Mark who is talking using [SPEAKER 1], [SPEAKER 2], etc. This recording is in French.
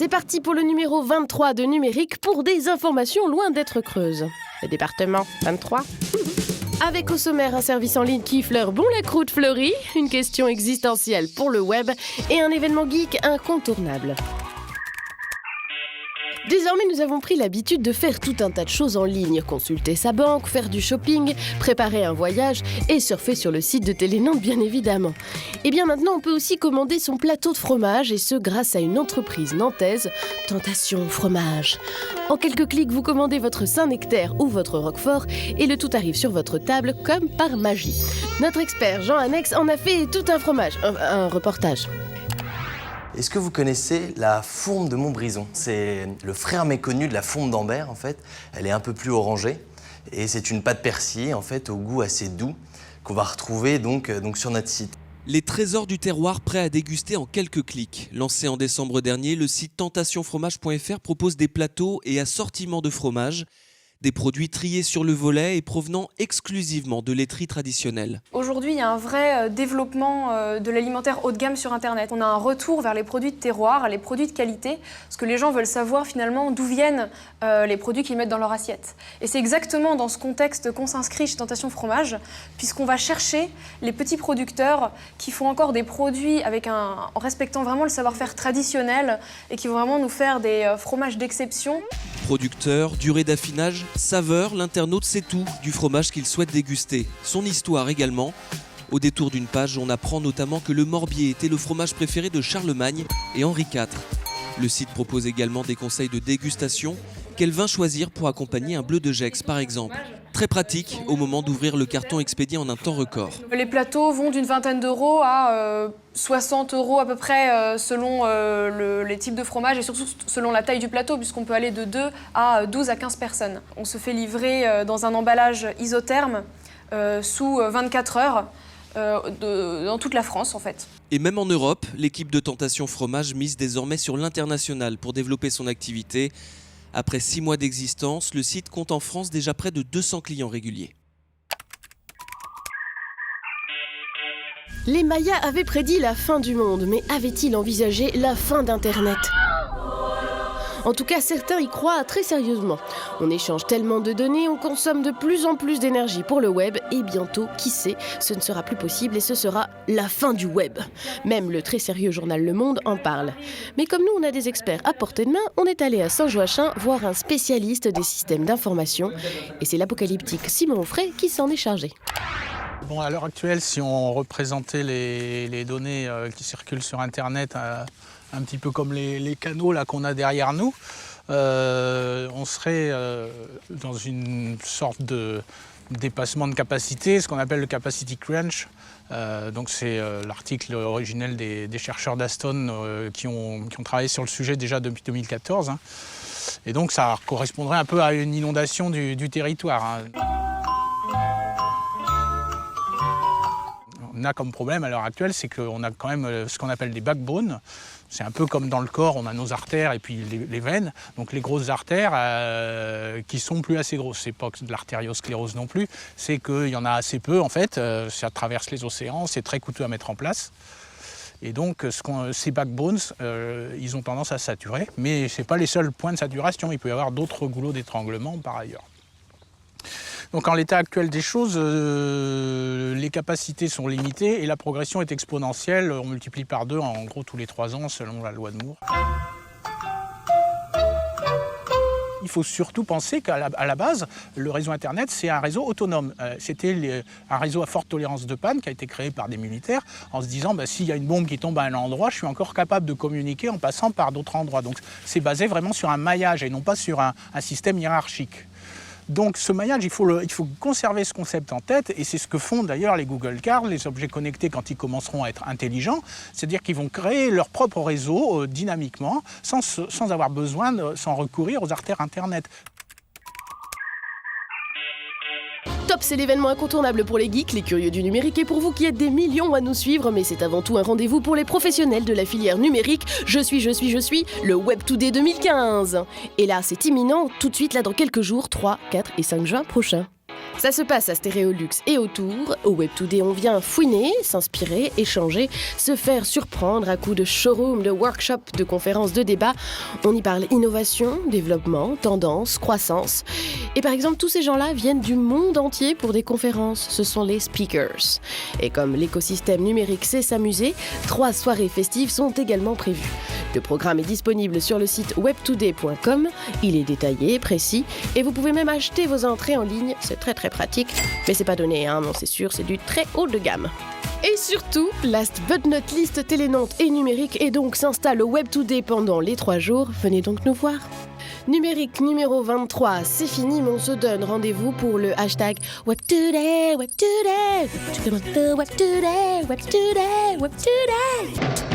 [SPEAKER 1] C'est parti pour le numéro 23 de Numérique pour des informations loin d'être creuses. Le département 23. Avec au sommaire un service en ligne qui fleure bon la croûte fleurie, une question existentielle pour le web et un événement geek incontournable. Désormais, nous avons pris l'habitude de faire tout un tas de choses en ligne. Consulter sa banque, faire du shopping, préparer un voyage et surfer sur le site de Télé Nantes, bien évidemment. Et bien maintenant, on peut aussi commander son plateau de fromage et ce grâce à une entreprise nantaise, Tentation Fromage. En quelques clics, vous commandez votre Saint-Nectaire ou votre Roquefort et le tout arrive sur votre table comme par magie. Notre expert Jean Annex en a fait tout un reportage.
[SPEAKER 2] Est-ce que vous connaissez la fourme de Montbrison? C'est le frère méconnu de la fourme d'Ambert, en fait. Elle est un peu plus orangée et c'est une pâte persillée, en fait, au goût assez doux qu'on va retrouver donc sur notre site.
[SPEAKER 3] Les trésors du terroir prêts à déguster en quelques clics. Lancé en décembre dernier, le site tentationfromage.fr propose des plateaux et assortiments de fromage. Des produits triés sur le volet et provenant exclusivement de laiteries traditionnelles.
[SPEAKER 4] Aujourd'hui, il y a un vrai développement de l'alimentaire haut de gamme sur Internet. On a un retour vers les produits de terroir, les produits de qualité, parce que les gens veulent savoir finalement d'où viennent les produits qu'ils mettent dans leur assiette. Et c'est exactement dans ce contexte qu'on s'inscrit chez Tentation Fromage, puisqu'on va chercher les petits producteurs qui font encore des produits en respectant vraiment le savoir-faire traditionnel et qui vont vraiment nous faire des fromages d'exception.
[SPEAKER 3] Producteur, durée d'affinage, saveur, l'internaute sait tout du fromage qu'il souhaite déguster. Son histoire également. Au détour d'une page, on apprend notamment que le Morbier était le fromage préféré de Charlemagne et Henri IV. Le site propose également des conseils de dégustation. Quel vin choisir pour accompagner un bleu de Gex par exemple? Très pratique au moment d'ouvrir le carton expédié en un temps record.
[SPEAKER 4] Les plateaux vont d'une vingtaine d'euros à 60 € à peu près selon les types de fromage et surtout selon la taille du plateau puisqu'on peut aller de 2 à 12 à 15 personnes. On se fait livrer dans un emballage isotherme sous 24 heures dans toute la France en fait.
[SPEAKER 3] Et même en Europe, l'équipe de Tentation Fromage mise désormais sur l'international pour développer son activité. Après 6 mois d'existence, le site compte en France déjà près de 200 clients réguliers.
[SPEAKER 1] Les Mayas avaient prédit la fin du monde, mais avaient-ils envisagé la fin d'Internet ? En tout cas, certains y croient très sérieusement. On échange tellement de données, on consomme de plus en plus d'énergie pour le web et bientôt, qui sait, ce ne sera plus possible et ce sera la fin du web. Même le très sérieux journal Le Monde en parle. Mais comme nous, on a des experts à portée de main, on est allé à Saint-Joachim voir un spécialiste des systèmes d'information et c'est l'apocalyptique Simon Frey qui s'en est chargé.
[SPEAKER 5] Bon, à l'heure actuelle, si on représentait les données qui circulent sur Internet un petit peu comme les canaux là, qu'on a derrière nous, on serait dans une sorte de dépassement de capacité, ce qu'on appelle le capacity crunch. Donc c'est l'article originel des chercheurs d'Aston qui ont travaillé sur le sujet déjà depuis 2014. Hein. Et donc ça correspondrait un peu à une inondation du territoire. Hein. On a comme problème à l'heure actuelle, c'est qu'on a quand même ce qu'on appelle des backbones. C'est un peu comme dans le corps, on a nos artères et puis les veines. Donc les grosses artères qui sont plus assez grosses. C'est pas de l'artériosclérose non plus, c'est qu'il y en a assez peu en fait. Ça traverse les océans, c'est très coûteux à mettre en place. Et donc ces backbones, ils ont tendance à saturer. Mais ce n'est pas les seuls points de saturation, il peut y avoir d'autres goulots d'étranglement par ailleurs. Donc en l'état actuel des choses, les capacités sont limitées et la progression est exponentielle. On multiplie par 2 en gros tous les 3 ans selon la loi de Moore. Il faut surtout penser qu'à la base, le réseau Internet, c'est un réseau autonome. C'était un réseau à forte tolérance de panne qui a été créé par des militaires en se disant s'il y a une bombe qui tombe à un endroit, je suis encore capable de communiquer en passant par d'autres endroits. Donc c'est basé vraiment sur un maillage et non pas sur un système hiérarchique. Donc ce maillage, il faut conserver ce concept en tête et c'est ce que font d'ailleurs les Google Cars, les objets connectés quand ils commenceront à être intelligents, c'est-à-dire qu'ils vont créer leur propre réseau dynamiquement sans avoir besoin, sans recourir aux artères Internet.
[SPEAKER 1] Top, c'est l'événement incontournable pour les geeks, les curieux du numérique et pour vous qui êtes des millions à nous suivre, mais c'est avant tout un rendez-vous pour les professionnels de la filière numérique. Je suis le Web Today 2015. Et là, c'est imminent, tout de suite là dans quelques jours, 3, 4 et 5 juin prochains. Ça se passe à Stéréolux et autour. Au Web2D, on vient fouiner, s'inspirer, échanger, se faire surprendre à coups de showroom, de workshop, de conférences, de débats. On y parle innovation, développement, tendance, croissance. Et par exemple, tous ces gens-là viennent du monde entier pour des conférences. Ce sont les speakers. Et comme l'écosystème numérique sait s'amuser, 3 soirées festives sont également prévues. Le programme est disponible sur le site web2d.com. Il est détaillé, précis, et vous pouvez même acheter vos entrées en ligne. C'est très pratique, mais c'est pas donné, non, c'est sûr, c'est du très haut de gamme. Et surtout, last but not least, Télénonte et Numérique et donc s'installe au Web2D pendant les 3 jours. Venez donc nous voir. Numérique numéro 23, c'est fini, mais on se donne rendez-vous pour le hashtag Web2D, Web2D, Web2D, Web2D, Web2D, Web2D.